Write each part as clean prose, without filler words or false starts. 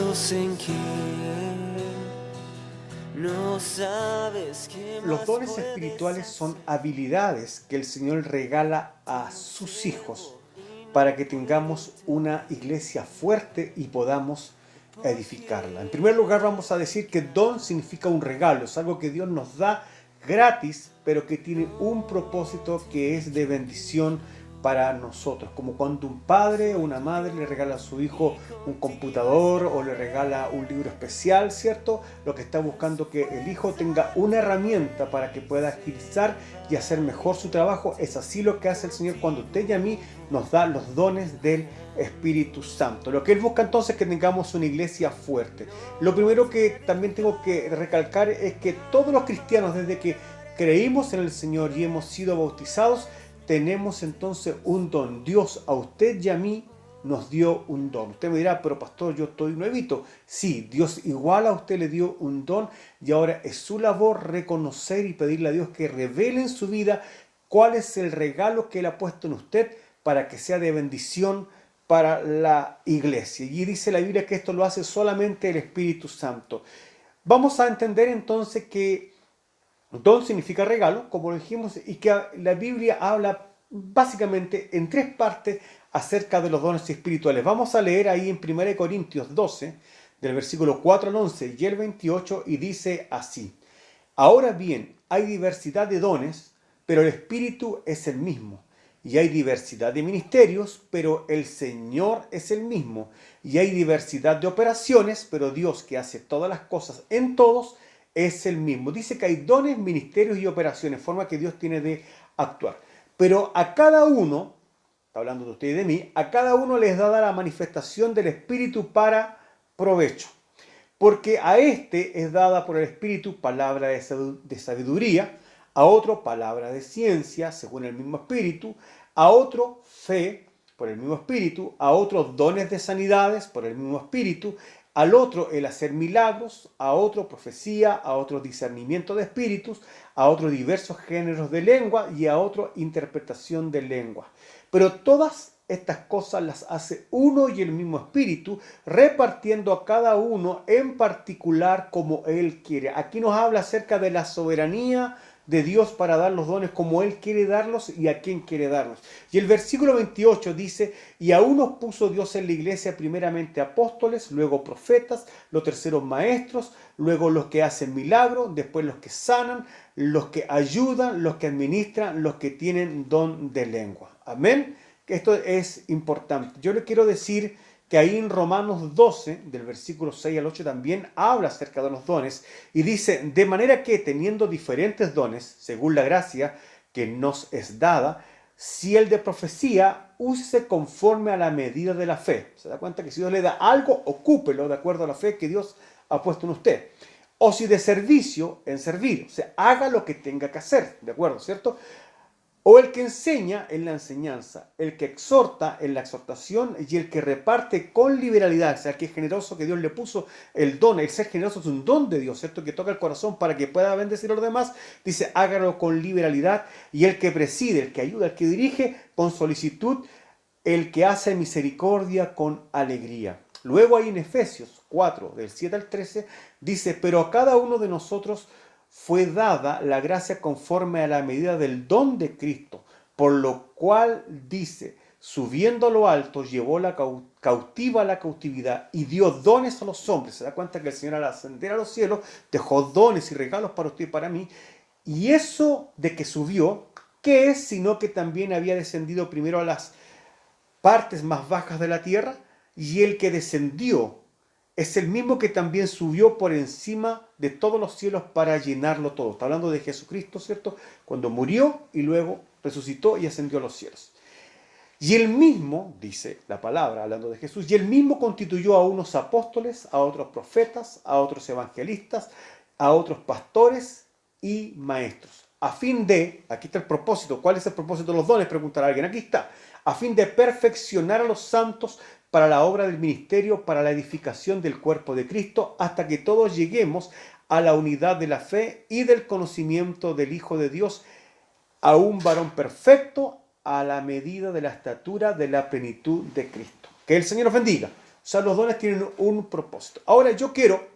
Dios en quien no sabes qué Los más dones puedes espirituales son hacer. habilidades que el Señor regala a sus hijos para que tengamos una iglesia fuerte y podamos edificarla. En primer lugar, vamos a decir que don significa un regalo, es algo que Dios nos da gratis, pero que tiene un propósito que es de bendición para nosotros, como cuando un padre o una madre le regala a su hijo un computador o le regala un libro especial, ¿cierto? Lo que está buscando es que el hijo tenga una herramienta para que pueda agilizar y hacer mejor su trabajo. Es así lo que hace el Señor cuando usted y a mí nos da los dones del Espíritu Santo. Lo que Él busca entonces es que tengamos una iglesia fuerte. Lo primero que también tengo que recalcar es que todos los cristianos, desde que creímos en el Señor y hemos sido bautizados, tenemos entonces un don. Dios a usted y a mí nos dio un don. Usted me dirá, pero pastor, yo estoy nuevito. Sí, Dios igual a usted le dio un don y ahora es su labor reconocer y pedirle a Dios que revele en su vida cuál es el regalo que Él ha puesto en usted para que sea de bendición para la iglesia. Y dice la Biblia que esto lo hace solamente el Espíritu Santo. Vamos a entender entonces que don significa regalo, como lo dijimos, y que la Biblia habla básicamente en tres partes acerca de los dones espirituales. Vamos a leer ahí en 1 Corintios 12, del versículo 4 al 11 y el 28, y dice así: Ahora bien, hay diversidad de dones, pero el Espíritu es el mismo. Y hay diversidad de ministerios, pero el Señor es el mismo. Y hay diversidad de operaciones, pero Dios, que hace todas las cosas en todos, es el mismo. Dice que hay dones, ministerios y operaciones, forma que Dios tiene de actuar. Pero a cada uno, está hablando de usted y de mí, a cada uno les da la manifestación del Espíritu para provecho. Porque a este es dada por el Espíritu palabra de sabiduría, a otro palabra de ciencia, según el mismo Espíritu, a otro fe, por el mismo Espíritu, a otros dones de sanidades, por el mismo Espíritu, al otro el hacer milagros, a otro profecía, a otro discernimiento de espíritus, a otro diversos géneros de lengua y a otro interpretación de lengua. Pero todas estas cosas las hace uno y el mismo Espíritu, repartiendo a cada uno en particular como Él quiere. Aquí nos habla acerca de la soberanía de Dios para dar los dones como Él quiere darlos y a quién quiere darlos. Y el versículo 28 dice: y a unos puso Dios en la iglesia primeramente apóstoles, luego profetas, los terceros maestros, luego los que hacen milagros, después los que sanan, los que ayudan, los que administran, los que tienen don de lengua. Amén. Esto es importante. Yo le quiero decir que ahí en Romanos 12, del versículo 6 al 8, también habla acerca de los dones y dice: de manera que teniendo diferentes dones, según la gracia que nos es dada, si el de profecía, úsese conforme a la medida de la fe. ¿Se da cuenta que si Dios le da algo, ocúpelo de acuerdo a la fe que Dios ha puesto en usted? O si de servicio, en servir. O sea, haga lo que tenga que hacer, ¿de acuerdo? ¿Cierto? O el que enseña en la enseñanza, el que exhorta en la exhortación y el que reparte con liberalidad, o sea, el que es generoso, que Dios le puso el don. El ser generoso es un don de Dios, ¿cierto? Que toca el corazón para que pueda bendecir a los demás. Dice, hágalo con liberalidad. Y el que preside, el que ayuda, el que dirige con solicitud, el que hace misericordia con alegría. Luego ahí en Efesios 4, del 7 al 13, dice: pero a cada uno de nosotros fue dada la gracia conforme a la medida del don de Cristo, por lo cual dice: subiendo a lo alto, llevó la cautiva la cautividad y dio dones a los hombres. Se da cuenta que el Señor, al ascender a los cielos, dejó dones y regalos para usted y para mí. Y eso de que subió, ¿qué es? Sino que también había descendido primero a las partes más bajas de la tierra, y el que descendió es el mismo que también subió por encima de todos los cielos para llenarlo todo. Está hablando de Jesucristo, ¿cierto? Cuando murió y luego resucitó y ascendió a los cielos. Y él mismo, dice la palabra, hablando de Jesús, y él mismo constituyó a unos apóstoles, a otros profetas, a otros evangelistas, a otros pastores y maestros. A fin de, aquí está el propósito, ¿cuál es el propósito de los dones? Preguntará alguien, aquí está. A fin de perfeccionar a los santos para la obra del ministerio, para la edificación del cuerpo de Cristo, hasta que todos lleguemos a la unidad de la fe y del conocimiento del Hijo de Dios, a un varón perfecto, a la medida de la estatura de la plenitud de Cristo. Que el Señor nos bendiga. sea, los dones tienen un propósito. Ahora yo quiero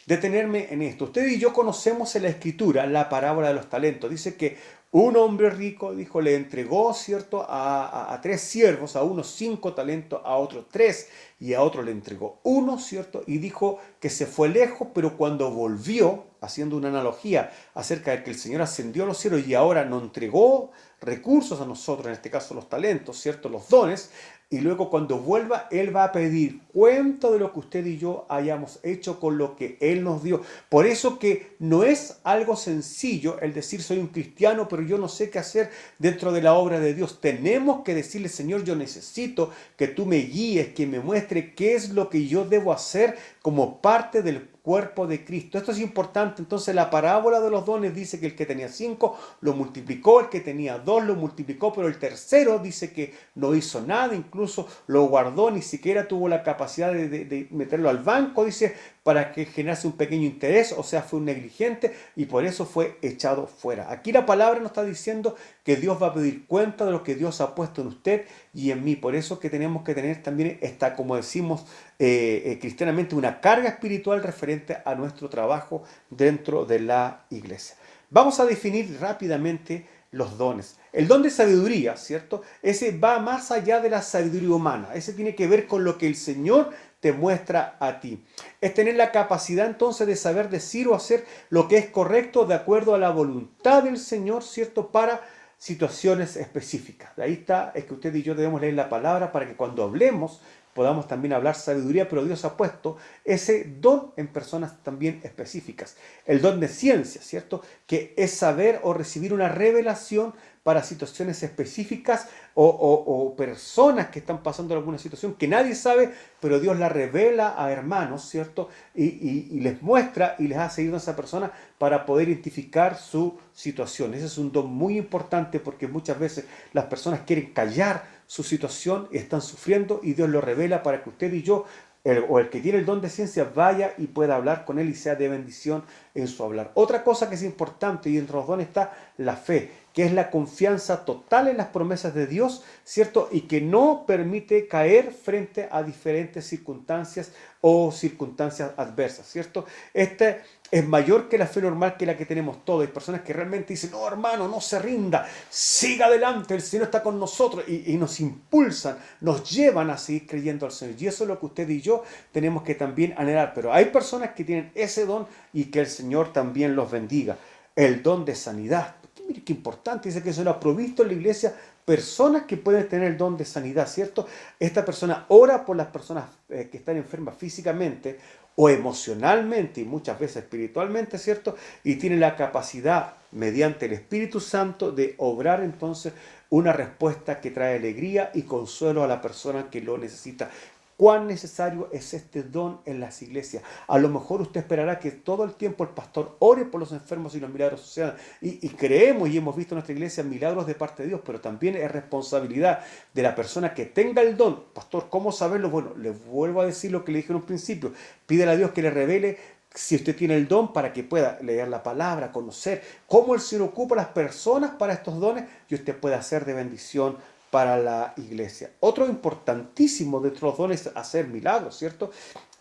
detenerme en esto. Usted y yo conocemos en la Escritura la parábola de los talentos. Dice que un hombre rico, dijo, le entregó, ¿cierto?, a tres siervos, a uno 5 talentos, a otro 3 y a otro le entregó uno, ¿cierto? Y dijo que se fue lejos, pero cuando volvió, haciendo una analogía acerca de que el Señor ascendió a los cielos y ahora nos entregó recursos a nosotros, en este caso los talentos, ¿cierto?, los dones, y luego cuando vuelva, Él va a pedir cuenta de lo que usted y yo hayamos hecho con lo que Él nos dio. Por eso que no es algo sencillo el decir soy un cristiano, pero yo no sé qué hacer dentro de la obra de Dios. Tenemos que decirle, Señor, yo necesito que tú me guíes, que me muestre qué es lo que yo debo hacer como parte del cuerpo de Cristo. Esto es importante. Entonces la parábola de los dones dice que el que tenía 5 lo multiplicó, el que tenía 2 lo multiplicó, pero el tercero dice que no hizo nada, incluso lo guardó, ni siquiera tuvo la capacidad de meterlo al banco, dice, para que generase un pequeño interés, o sea, fue un negligente y por eso fue echado fuera. Aquí la palabra nos está diciendo que Dios va a pedir cuenta de lo que Dios ha puesto en usted y en mí. Por eso que tenemos que tener también esta, como decimos cristianamente, una carga espiritual referente a nuestro trabajo dentro de la iglesia. Vamos a definir rápidamente los dones. El don de sabiduría, ¿cierto? Ese va más allá de la sabiduría humana. Ese tiene que ver con lo que el Señor te muestra a ti. Es tener la capacidad entonces de saber decir o hacer lo que es correcto de acuerdo a la voluntad del Señor, ¿cierto? Para situaciones específicas. De ahí está, es que usted y yo debemos leer la palabra para que cuando hablemos podamos también hablar sabiduría, pero Dios ha puesto ese don en personas también específicas. El don de ciencia, ¿cierto? Que es saber o recibir una revelación para situaciones específicas o personas que están pasando alguna situación que nadie sabe, pero Dios la revela a hermanos, ¿cierto? Y les muestra y les hace ir a esa persona para poder identificar su situación. Ese es un don muy importante porque muchas veces las personas quieren callar su situación y están sufriendo y Dios lo revela para que usted y yo, el que tiene el don de ciencia, vaya y pueda hablar con él y sea de bendición en su hablar. Otra cosa que es importante y entre los dones está la fe, que es la confianza total en las promesas de Dios, ¿cierto? Y que no permite caer frente a diferentes circunstancias o circunstancias adversas, ¿cierto? Este es mayor que la fe normal que la que tenemos todos. Hay personas que realmente dicen, no hermano, no se rinda, siga adelante, el Señor está con nosotros y nos impulsan, nos llevan a seguir creyendo al Señor. Y eso es lo que usted y yo tenemos que también anhelar. Pero hay personas que tienen ese don y que el Señor también los bendiga. El don de sanidad. Mire qué importante, dice que se lo ha provisto en la iglesia personas que pueden tener el don de sanidad, ¿cierto? Esta persona ora por las personas que están enfermas físicamente o emocionalmente y muchas veces espiritualmente, ¿cierto? Y tiene la capacidad, mediante el Espíritu Santo, de obrar entonces una respuesta que trae alegría y consuelo a la persona que lo necesita. ¿Cuán necesario es este don en las iglesias? A lo mejor usted esperará que todo el tiempo el pastor ore por los enfermos y los milagros sucedan. Y creemos y hemos visto en nuestra iglesia milagros de parte de Dios, pero también es responsabilidad de la persona que tenga el don. Pastor, ¿cómo saberlo? Bueno, le vuelvo a decir lo que le dije en un principio. Pídele a Dios que le revele si usted tiene el don para que pueda leer la palabra, conocer cómo el Señor ocupa a las personas para estos dones y usted pueda hacer de bendición para la iglesia. Otro importantísimo de los dones es hacer milagros, ¿cierto?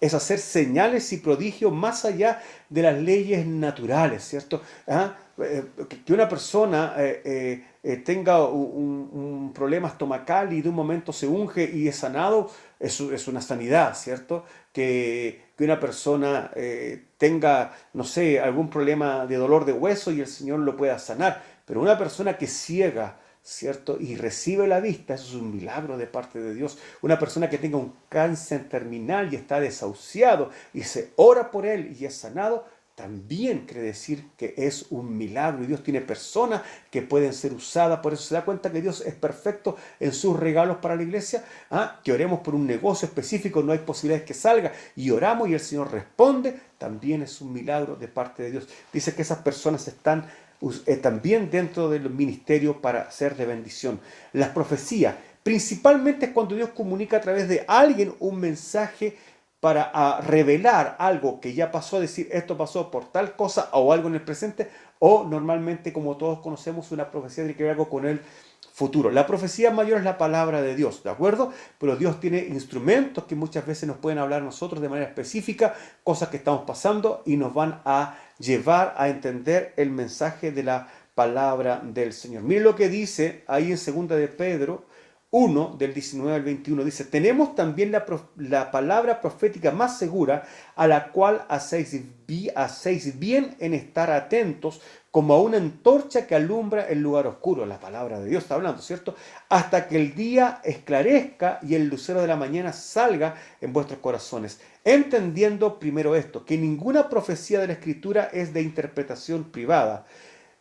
Es hacer señales y prodigios más allá de las leyes naturales, ¿cierto? Que una persona tenga un problema estomacal y de un momento se unge y es sanado, es una sanidad, ¿cierto? Que una persona tenga, no sé, algún problema de dolor de hueso y el Señor lo pueda sanar, pero una persona que es ciega, ¿cierto? Y recibe la vista, eso es un milagro de parte de Dios. Una persona que tenga un cáncer terminal y está desahuciado y se ora por él y es sanado, también quiere decir que es un milagro y Dios tiene personas que pueden ser usadas. Por eso se da cuenta que Dios es perfecto en sus regalos para la iglesia. Que oremos por un negocio específico, no hay posibilidades que salga y oramos y el Señor responde, también es un milagro de parte de Dios. Dice que esas personas están también dentro del ministerio para ser de bendición. Las profecías, principalmente es cuando Dios comunica a través de alguien un mensaje para revelar algo que ya pasó, decir esto pasó por tal cosa o algo en el presente, o normalmente, como todos conocemos, una profecía tiene que ver algo con el futuro. La profecía mayor es la palabra de Dios, ¿de acuerdo? Pero Dios tiene instrumentos que muchas veces nos pueden hablar a nosotros de manera específica, cosas que estamos pasando y nos van a llevar a entender el mensaje de la palabra del Señor. Mire lo que dice ahí en 2 de Pedro 1, del 19 al 21. Dice, tenemos también la palabra profética más segura, a la cual hacéis bien en estar atentos, como a una antorcha que alumbra el lugar oscuro. La palabra de Dios está hablando, ¿cierto? Hasta que el día esclarezca y el lucero de la mañana salga en vuestros corazones. Entendiendo primero esto, que ninguna profecía de la Escritura es de interpretación privada,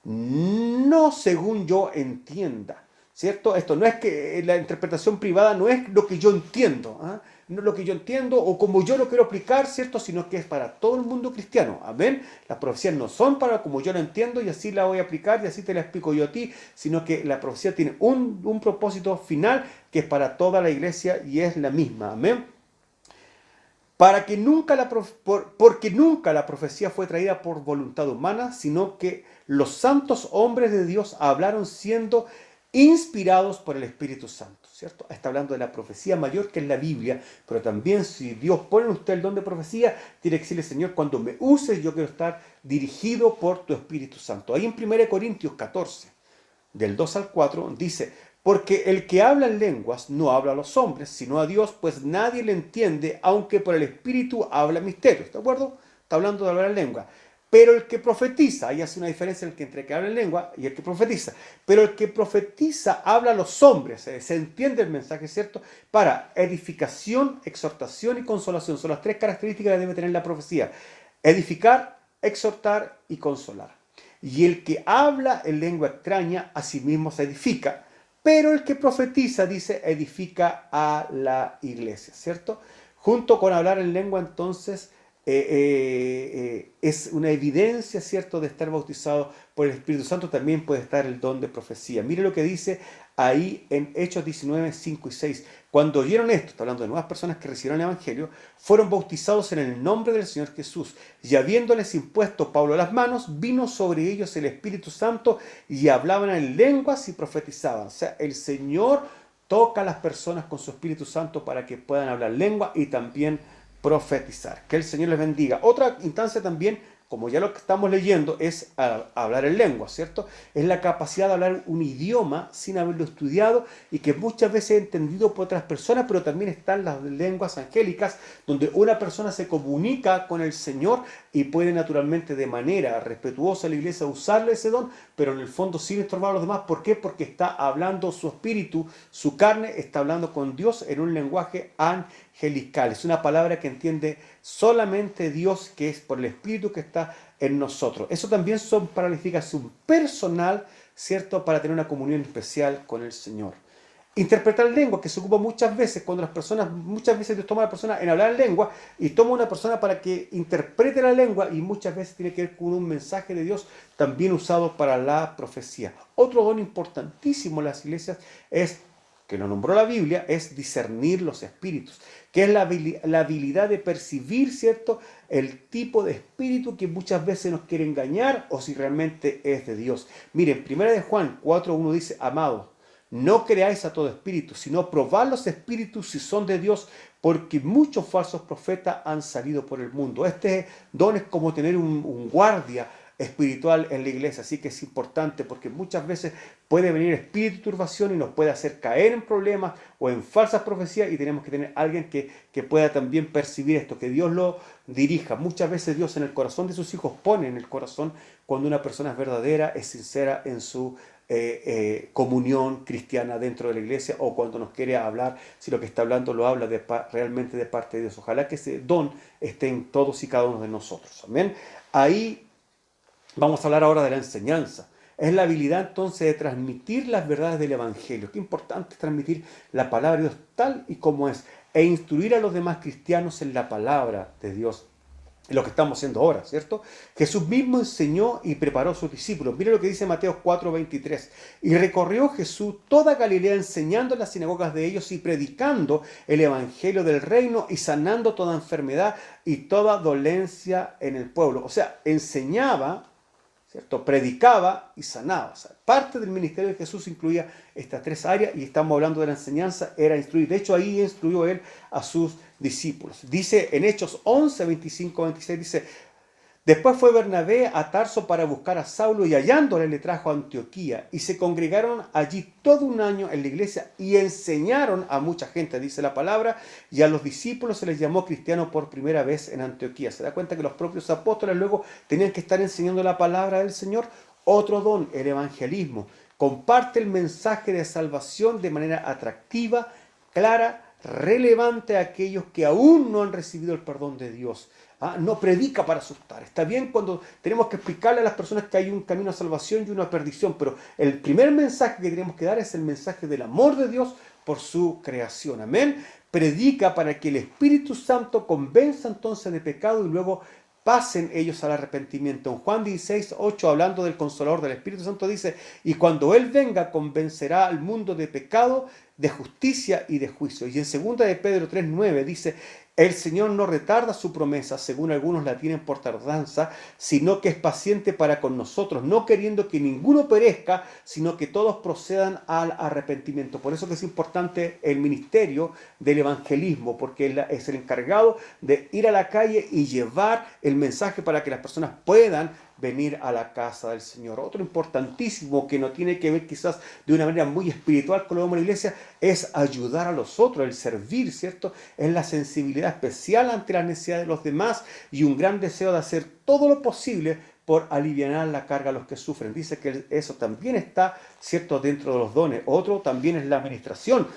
no según yo entienda, ¿cierto? Esto no es que la interpretación privada no es lo que yo entiendo, ¿ah? No es lo que yo entiendo o como yo lo quiero aplicar, ¿cierto? Sino que es para todo el mundo cristiano, amén. Las profecías no son para como yo lo entiendo y así la voy a aplicar y así te la explico yo a ti, sino que la profecía tiene un propósito final que es para toda la iglesia y es la misma, amén. Porque nunca la profecía fue traída por voluntad humana, sino que los santos hombres de Dios hablaron siendo inspirados por el Espíritu Santo, ¿cierto? Está hablando de la profecía mayor que es la Biblia, pero también si Dios pone en usted el don de profecía, tiene que decirle, Señor, cuando me uses yo quiero estar dirigido por tu Espíritu Santo. Ahí en 1 Corintios 14, del 2 al 4, dice, porque el que habla en lenguas no habla a los hombres, sino a Dios, pues nadie le entiende, aunque por el Espíritu habla misterios, ¿de acuerdo? Está hablando de hablar en lengua. Pero el que profetiza, ahí hace una diferencia entre el que habla en lengua y el que profetiza. Pero el que profetiza habla a los hombres, se entiende el mensaje, ¿cierto? Para edificación, exhortación y consolación. Son las tres características que debe tener la profecía. Edificar, exhortar y consolar. Y el que habla en lengua extraña, a sí mismo se edifica. Pero el que profetiza, dice, edifica a la iglesia, ¿cierto? Junto con hablar en lengua, entonces, es una evidencia, ¿cierto?, de estar bautizado por el Espíritu Santo. También puede estar el don de profecía. Mire lo que dice ahí en Hechos 19, 5 y 6. Cuando oyeron esto, está hablando de nuevas personas que recibieron el Evangelio, fueron bautizados en el nombre del Señor Jesús. Y habiéndoles impuesto Pablo las manos, vino sobre ellos el Espíritu Santo y hablaban en lenguas y profetizaban. O sea, el Señor toca a las personas con su Espíritu Santo para que puedan hablar lengua y también profetizar. Que el Señor les bendiga. Otra instancia también, como ya lo que estamos leyendo, es hablar en lengua, ¿cierto? Es la capacidad de hablar un idioma sin haberlo estudiado y que muchas veces es entendido por otras personas, pero también están las lenguas angélicas, donde una persona se comunica con el Señor y puede naturalmente de manera respetuosa la iglesia usarle ese don, pero en el fondo sin estorbar a los demás. ¿Por qué? Porque está hablando su espíritu, su carne está hablando con Dios en un lenguaje angelical. Es una palabra que entiende solamente Dios, que es por el Espíritu que está en nosotros. Eso también son para la edificación personal, ¿cierto? Para tener una comunión especial con el Señor. Interpretar lengua, que se ocupa muchas veces cuando las personas, muchas veces Dios toma a la persona en hablar en lengua y toma a una persona para que interprete la lengua y muchas veces tiene que ver con un mensaje de Dios también usado para la profecía. Otro don importantísimo en las iglesias es, que lo nombró la Biblia, es discernir los espíritus, que es la habilidad de percibir, ¿cierto?, el tipo de espíritu que muchas veces nos quiere engañar o si realmente es de Dios. Miren, 1 de Juan 4:1 dice, amados, no creáis a todo espíritu, sino probad los espíritus si son de Dios, porque muchos falsos profetas han salido por el mundo. Este don es como tener un guardia espiritual en la iglesia, así que es importante porque muchas veces puede venir espíritu de turbación y nos puede hacer caer en problemas o en falsas profecías y tenemos que tener alguien que pueda también percibir esto, que Dios lo dirija. Muchas veces Dios en el corazón de sus hijos pone en el corazón cuando una persona es verdadera, es sincera en su comunión cristiana dentro de la iglesia o cuando nos quiere hablar, si lo que está hablando lo habla realmente de parte de Dios. Ojalá que ese don esté en todos y cada uno de nosotros. Amén. Ahí vamos a hablar ahora de la enseñanza. Es la habilidad entonces de transmitir las verdades del Evangelio. Qué importante es transmitir la palabra de Dios tal y como es e instruir a los demás cristianos en la palabra de Dios. Lo que estamos haciendo ahora, ¿cierto? Jesús mismo enseñó y preparó a sus discípulos. Mire lo que dice Mateo 4:23. Y recorrió Jesús toda Galilea enseñando en las sinagogas de ellos y predicando el evangelio del reino y sanando toda enfermedad y toda dolencia en el pueblo. O sea, enseñaba ¿cierto? Predicaba y sanaba. O sea, parte del ministerio de Jesús incluía estas tres áreas y estamos hablando de la enseñanza, era instruir. De hecho, ahí instruyó él a sus discípulos. Dice en Hechos 11, 25, 26, dice: después fue Bernabé a Tarso para buscar a Saulo y hallándole le trajo a Antioquía y se congregaron allí todo un año en la iglesia y enseñaron a mucha gente, dice la palabra, y a los discípulos se les llamó cristianos por primera vez en Antioquía. ¿Se da cuenta que los propios apóstoles luego tenían que estar enseñando la palabra del Señor? Otro don, el evangelismo. Comparte el mensaje de salvación de manera atractiva, clara, relevante a aquellos que aún no han recibido el perdón de Dios. No predica para asustar. Está bien cuando tenemos que explicarle a las personas que hay un camino a salvación y una perdición, pero el primer mensaje que tenemos que dar es el mensaje del amor de Dios por su creación. Amén. Predica para que el Espíritu Santo convenza entonces de pecado y luego pasen ellos al arrepentimiento. En Juan 16, 8, hablando del Consolador del Espíritu Santo, dice: y cuando Él venga, convencerá al mundo de pecado, de justicia y de juicio. Y en 2 de Pedro 3, 9 dice: el Señor no retarda su promesa, según algunos la tienen por tardanza, sino que es paciente para con nosotros, no queriendo que ninguno perezca, sino que todos procedan al arrepentimiento. Por eso que es importante el ministerio del evangelismo, porque Él es el encargado de ir a la calle y llevar el mensaje para que las personas puedan venir a la casa del Señor. Otro importantísimo que no tiene que ver quizás de una manera muy espiritual con lo que vemos en la iglesia es ayudar a los otros, el servir, ¿cierto? Es la sensibilidad especial ante las necesidades de los demás y un gran deseo de hacer todo lo posible por aliviar la carga a los que sufren. Dice que eso también está, ¿cierto?, dentro de los dones. Otro también es la administración.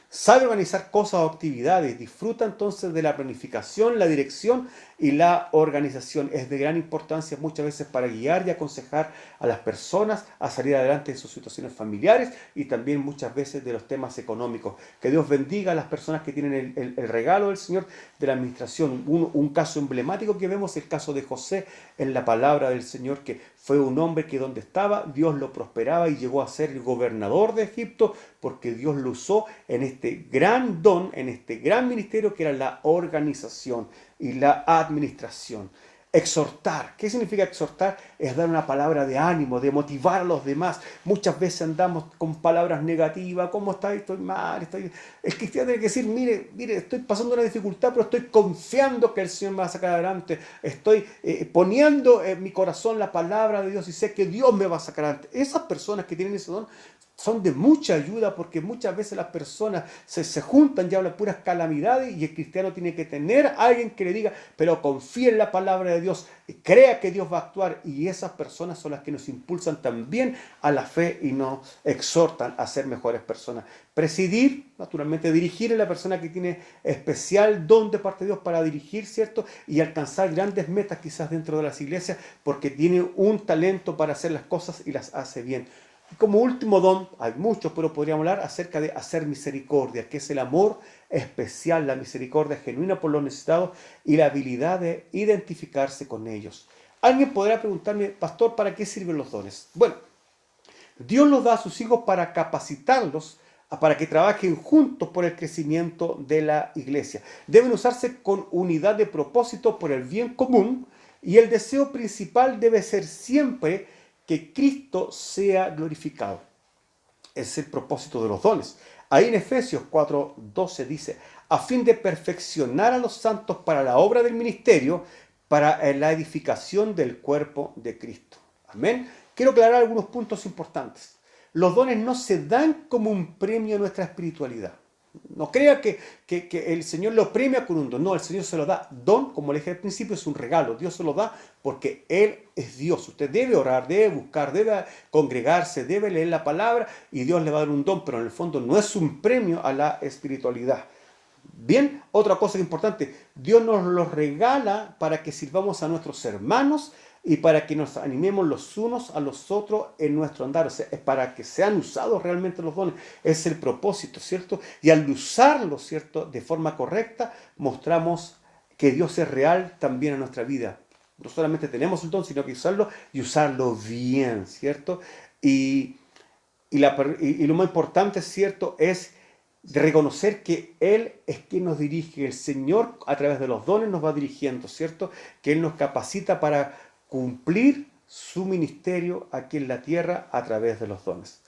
Sabe organizar cosas o actividades, disfruta entonces de la planificación, la dirección y la organización. Es de gran importancia muchas veces para guiar y aconsejar a las personas a salir adelante en sus situaciones familiares y también muchas veces de los temas económicos. Que Dios bendiga a las personas que tienen el regalo del Señor de la administración. Un caso emblemático que vemos es el caso de José en la palabra del Señor, que fue un hombre que donde estaba Dios lo prosperaba y llegó a ser el gobernador de Egipto porque Dios lo usó en este gran don, en este gran ministerio que era la organización y la administración. Exhortar. ¿Qué significa exhortar? Es dar una palabra de ánimo, de motivar a los demás. Muchas veces andamos con palabras negativas. ¿Cómo estás? Estoy mal. El cristiano tiene que decir: mire, estoy pasando una dificultad, pero estoy confiando que el Señor me va a sacar adelante. Estoy poniendo en mi corazón la palabra de Dios y sé que Dios me va a sacar adelante. Esas personas que tienen ese don son de mucha ayuda, porque muchas veces las personas se juntan y hablan puras calamidades y el cristiano tiene que tener a alguien que le diga: pero confía en la palabra de Dios, crea que Dios va a actuar. Y esas personas son las que nos impulsan también a la fe y nos exhortan a ser mejores personas. Presidir, naturalmente dirigir, es la persona que tiene especial don de parte de Dios para dirigir, ¿cierto? Y alcanzar grandes metas quizás dentro de las iglesias porque tiene un talento para hacer las cosas y las hace bien. Y como último don, hay muchos, pero podríamos hablar acerca de hacer misericordia, que es el amor especial, la misericordia genuina por los necesitados y la habilidad de identificarse con ellos. Alguien podrá preguntarme: pastor, ¿para qué sirven los dones? Bueno, Dios los da a sus hijos para capacitarlos, para que trabajen juntos por el crecimiento de la iglesia. Deben usarse con unidad de propósito por el bien común y el deseo principal debe ser siempre que Cristo sea glorificado. Es el propósito de los dones. Ahí en Efesios 4:12 dice: a fin de perfeccionar a los santos para la obra del ministerio, para la edificación del cuerpo de Cristo. Amén. Quiero aclarar algunos puntos importantes. Los dones no se dan como un premio a nuestra espiritualidad. No crea que el Señor lo premia con un don. No, el Señor se lo da. Don, como le dije al principio, es un regalo. Dios se lo da porque Él es Dios. Usted debe orar, debe buscar, debe congregarse, debe leer la palabra y Dios le va a dar un don, pero en el fondo no es un premio a la espiritualidad. Bien, otra cosa importante, Dios nos los regala para que sirvamos a nuestros hermanos y para que nos animemos los unos a los otros en nuestro andar. O sea, es para que sean usados realmente los dones. Es el propósito, ¿cierto? Y al usarlos, ¿cierto?, de forma correcta, mostramos que Dios es real también en nuestra vida. No solamente tenemos el don, sino que usarlo y usarlo bien, ¿cierto? Y lo más importante, ¿cierto?, es de reconocer que Él es quien nos dirige. El Señor a través de los dones nos va dirigiendo, ¿cierto? Que Él nos capacita para cumplir su ministerio aquí en la tierra a través de los dones.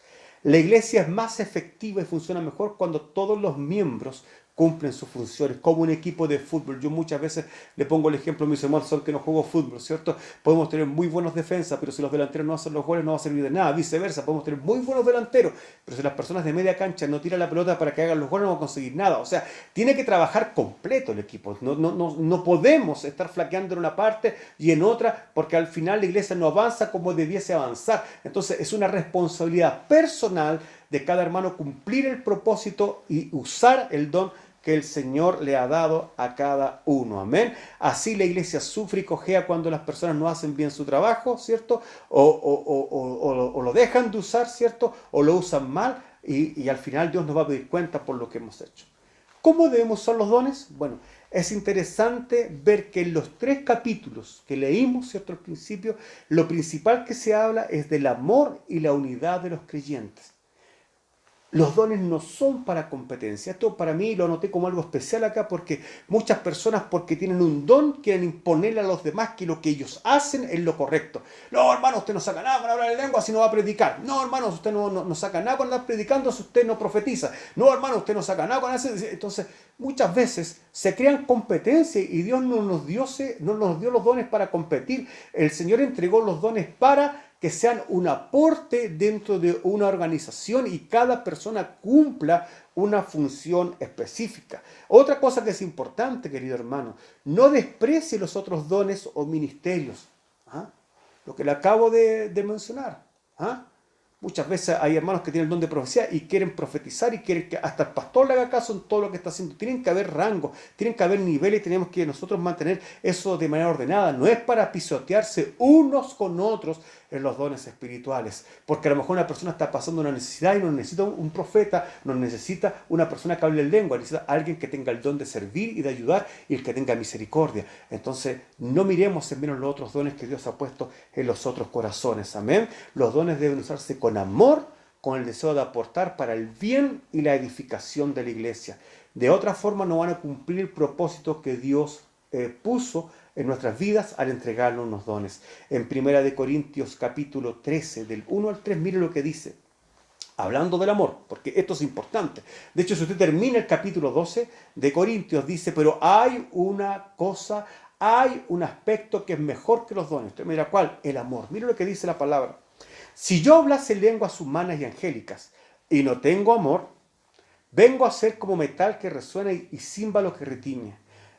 La iglesia es más efectiva y funciona mejor cuando todos los miembros cumplen sus funciones, como un equipo de fútbol. Yo muchas veces le pongo el ejemplo a mis hermanos, son que no juego fútbol, ¿cierto? Podemos tener muy buenos defensas, pero si los delanteros no hacen los goles no va a servir de nada. Viceversa, podemos tener muy buenos delanteros, pero si las personas de media cancha no tiran la pelota para que hagan los goles no van a conseguir nada. O sea, tiene que trabajar completo el equipo. No podemos estar flaqueando en una parte y en otra, porque al final la iglesia no avanza como debiese avanzar. Entonces es una responsabilidad personal de cada hermano cumplir el propósito y usar el don que el Señor le ha dado a cada uno. Amén. Así la iglesia sufre y cojea cuando las personas no hacen bien su trabajo, ¿cierto? O lo dejan de usar, ¿cierto? O lo usan mal y al final Dios nos va a pedir cuenta por lo que hemos hecho. ¿Cómo debemos usar los dones? Bueno, es interesante ver que en los 3 capítulos que leímos, ¿cierto? Al principio, lo principal que se habla es del amor y la unidad de los creyentes. Los dones no son para competencia. Esto para mí lo anoté como algo especial acá porque muchas personas porque tienen un don quieren imponerle a los demás que lo que ellos hacen es lo correcto. No, hermano, usted no saca nada con hablar en lengua si no va a predicar. No, hermano, usted no saca nada con andar predicando si usted no profetiza. No, hermano, usted no saca nada con hacer... Entonces, muchas veces se crean competencias y Dios no nos dio los dones para competir. El Señor entregó los dones para que sean un aporte dentro de una organización y cada persona cumpla una función específica. Otra cosa que es importante, querido hermano, no desprecie los otros dones o ministerios. ¿Ah? Lo que le acabo de mencionar. ¿Ah? Muchas veces hay hermanos que tienen el don de profecía y quieren profetizar y quieren que hasta el pastor le haga caso en todo lo que está haciendo. Tienen que haber rangos, tienen que haber niveles y tenemos que nosotros mantener eso de manera ordenada. No es para pisotearse unos con otros en los dones espirituales. Porque a lo mejor una persona está pasando una necesidad y no necesita un profeta, no necesita una persona que hable en lengua, necesita alguien que tenga el don de servir y de ayudar y el que tenga misericordia. Entonces, no miremos en menos los otros dones que Dios ha puesto en los otros corazones. Amén. Los dones deben usarse con amor, con el deseo de aportar para el bien y la edificación de la iglesia. De otra forma no van a cumplir el propósito que Dios puso en nuestras vidas al entregarnos unos dones. En 1 Corintios capítulo 13, del 1 al 3, mire lo que dice. Hablando del amor, porque esto es importante. De hecho, si usted termina el capítulo 12 de Corintios, dice, pero hay una cosa, hay un aspecto que es mejor que los dones. Usted me dirá, ¿cuál? El amor. Mire lo que dice la palabra. Si yo hablase lenguas humanas y angélicas y no tengo amor, vengo a ser como metal que resuena y címbalo que retiñe.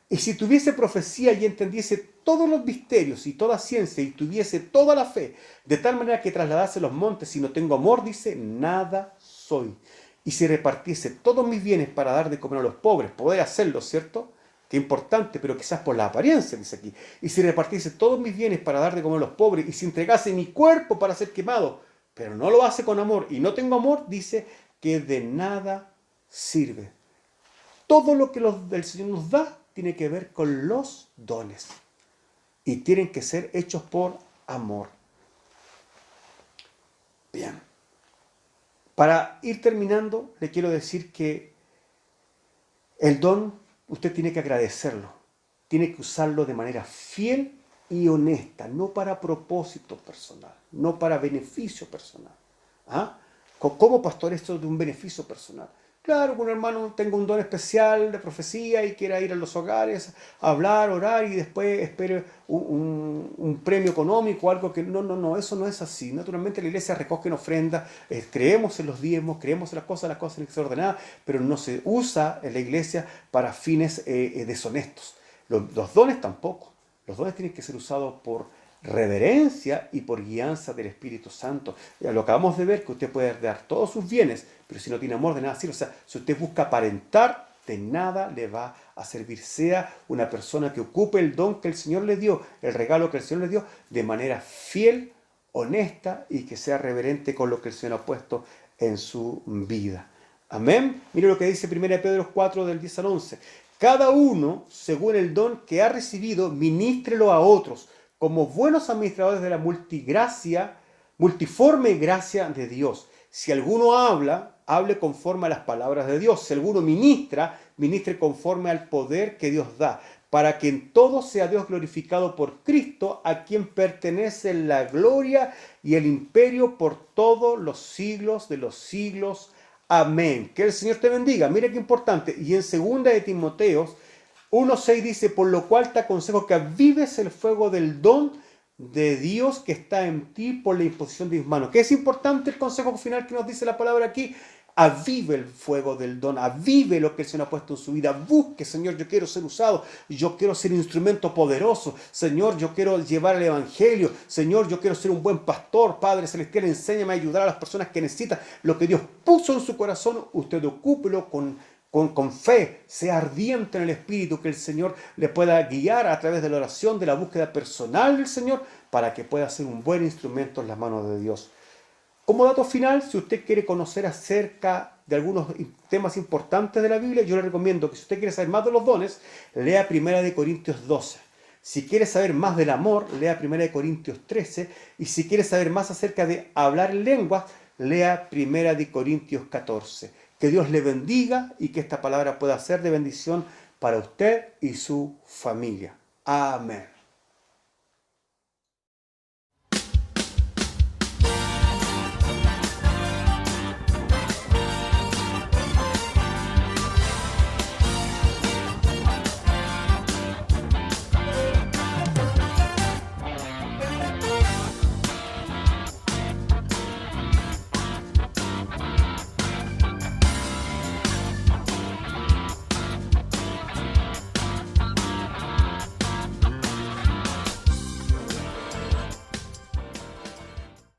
Y si tuviese profecía y entendiese todos los misterios y toda ciencia y tuviese toda la fe, de tal manera que trasladase los montes y no tengo amor, dice, nada soy. Y si repartiese todos mis bienes para dar de comer a los pobres, poder hacerlo, ¿cierto? Qué importante, pero quizás por la apariencia, dice aquí. Y si repartiese todos mis bienes para dar de comer a los pobres, y si entregase mi cuerpo para ser quemado, pero no lo hace con amor, y no tengo amor, dice que de nada sirve. Todo lo que el Señor nos da tiene que ver con los dones. Y tienen que ser hechos por amor. Bien. Para ir terminando, le quiero decir que el don usted tiene que agradecerlo, tiene que usarlo de manera fiel y honesta, no para propósito personal, no para beneficio personal. ¿Ah? ¿Cómo, pastor, esto de un beneficio personal? Claro, que un hermano tenga un don especial de profecía y quiera ir a los hogares a hablar, orar y después espere un premio económico o algo que... No, eso no es así. Naturalmente la iglesia recoge en ofrenda, creemos en los diezmos, creemos en las cosas tienen que ser ordenadas, pero no se usa en la iglesia para fines deshonestos. Los dones tampoco. Los dones tienen que ser usados por reverencia y por guianza del Espíritu Santo. Ya lo acabamos de ver, que usted puede dar todos sus bienes, pero si no tiene amor, de nada sirve. O sea, si usted busca aparentar, de nada le va a servir. Sea una persona que ocupe el don que el Señor le dio, el regalo que el Señor le dio, de manera fiel, honesta y que sea reverente con lo que el Señor ha puesto en su vida. Amén. Mire lo que dice 1 Pedro 4, del 10 al 11. Cada uno, según el don que ha recibido, ministrelo a otros, como buenos administradores de la multiforme gracia de Dios. Si alguno habla, hable conforme a las palabras de Dios. Si alguno ministra, ministre conforme al poder que Dios da, para que en todo sea Dios glorificado por Cristo, a quien pertenece la gloria y el imperio por todos los siglos de los siglos. Amén. Que el Señor te bendiga. Mira qué importante. Y en 2 de Timoteo 1:6 dice, por lo cual te aconsejo que avives el fuego del don de Dios que está en ti por la imposición de mis manos. ¿Qué es importante el consejo final que nos dice la palabra aquí? Avive el fuego del don, avive lo que el Señor ha puesto en su vida. Busque, Señor, yo quiero ser usado, yo quiero ser instrumento poderoso. Señor, yo quiero llevar el Evangelio. Señor, yo quiero ser un buen pastor. Padre Celestial, enséñame a ayudar a las personas que necesitan lo que Dios puso en su corazón. Usted ocúpelo con fe, sea ardiente en el Espíritu, que el Señor le pueda guiar a través de la oración, de la búsqueda personal del Señor, para que pueda ser un buen instrumento en las manos de Dios. Como dato final, si usted quiere conocer acerca de algunos temas importantes de la Biblia, yo le recomiendo que si usted quiere saber más de los dones, lea 1 Corintios 12. Si quiere saber más del amor, lea 1 Corintios 13. Y si quiere saber más acerca de hablar en lenguas, lea 1 Corintios 14. Que Dios le bendiga y que esta palabra pueda ser de bendición para usted y su familia. Amén.